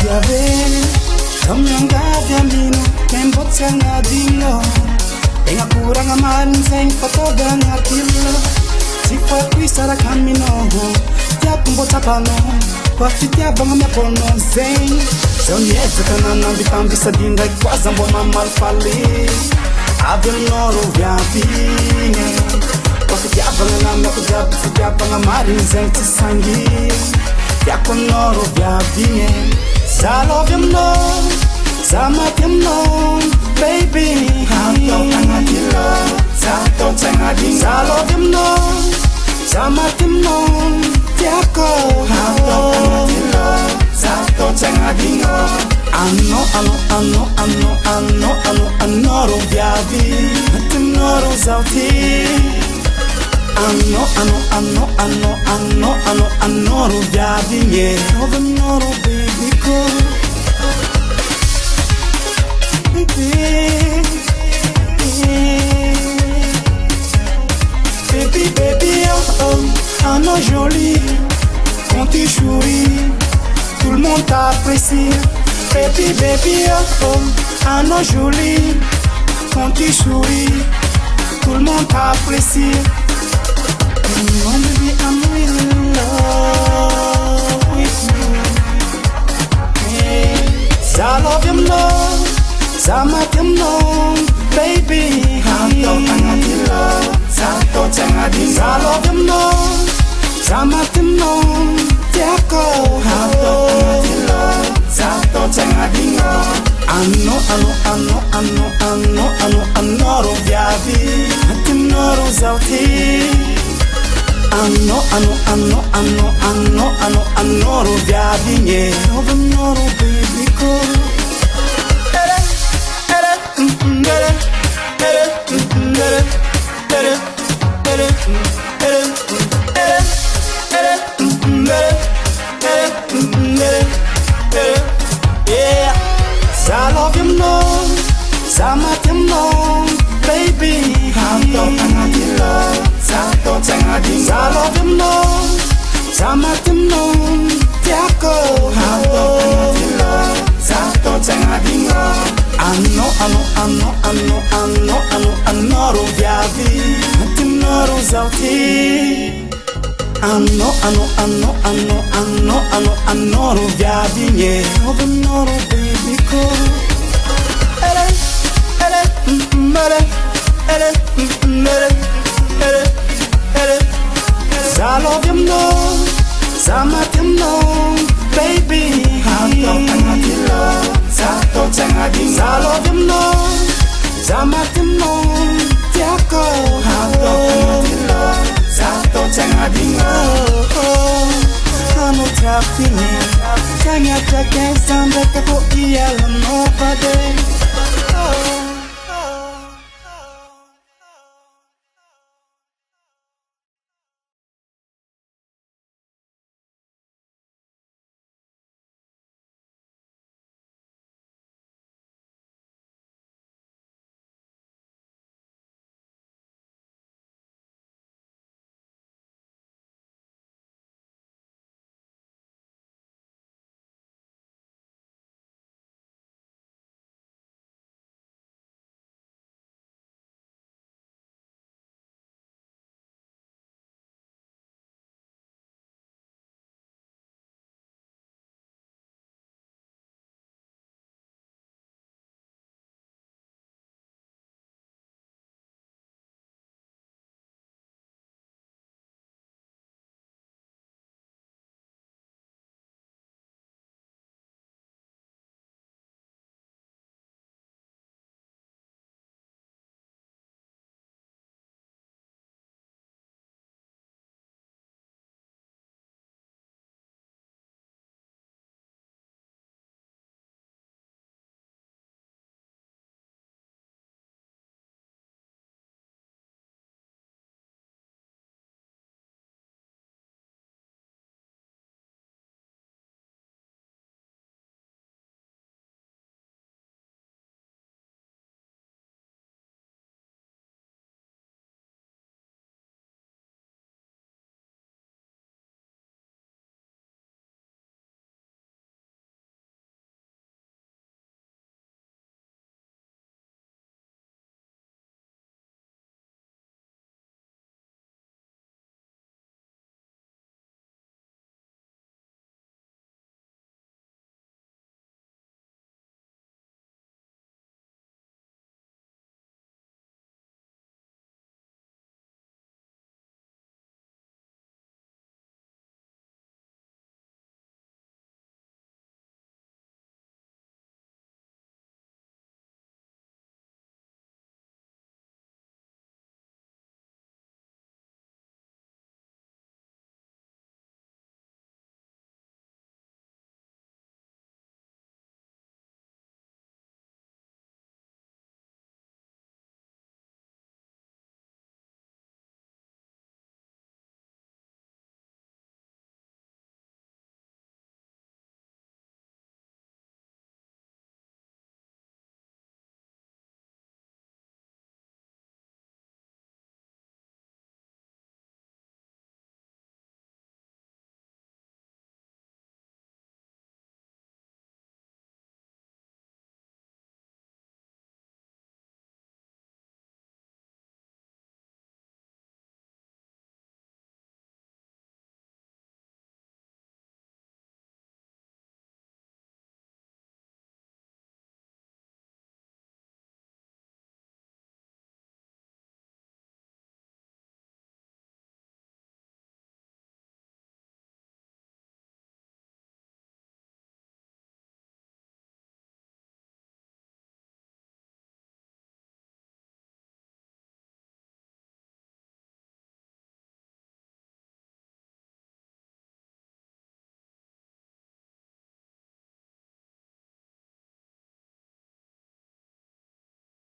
viave Kamyanga viamino Kembotsa nga dino Tenga kurang amarin Seng patoga nga tilo Sifa kuisara kamino Tiap mbota pano Kwa fitia banga mea pono Seng Soni eze kanana Bitambi sa dinda Kwa zambo mamal fali Avem noro viavine Kwa fitia banga na mea kujab Fitia banga marin Seng tisangi Fiako noro viavine Zalo vim no Sama tim no Baby Hato tanga tilo Zato tanga ding Zalo vim no Sama tim no Fiako Hato tanga tilo Zato tanga ding Anoro viavi Noro zauti Anoro viavi Yeah Over noro baby cool Baby, un an joli, quand tu souris, tout le monde t'apprécie. Baby, un an joli, quand tu souris, tout le monde t'apprécie. Oh baby, I'm really in love with you. Hey, I love you more. Sama tim no, baby. Hato tanga tilo, zato tanga ding. Zalo tim no, sama tim no, tiako. Hato tanga tilo, zato tanga ding. Anoro viavi, tim noro zauti. Anoro viavi, yeah. Over noro baby cool. Yeah, I love you more, sama tim no, baby. Hato tanga tilo, zato tanga ding. I love you more, sama tim no, tiako. Hato tanga tilo, zato tanga ding. Anoro viavi, tim noro zauti. Anoro viavi, yeah. Over noro baby cool. Zalo vim no, sama tim no, baby. Hato tanga tilo, zato tanga ding. Zalo vim no, sama tim no, tiako. Hato tanga tilo, zato tanga ding. Ano trafini, kanya trake samba kapo iya la nobody.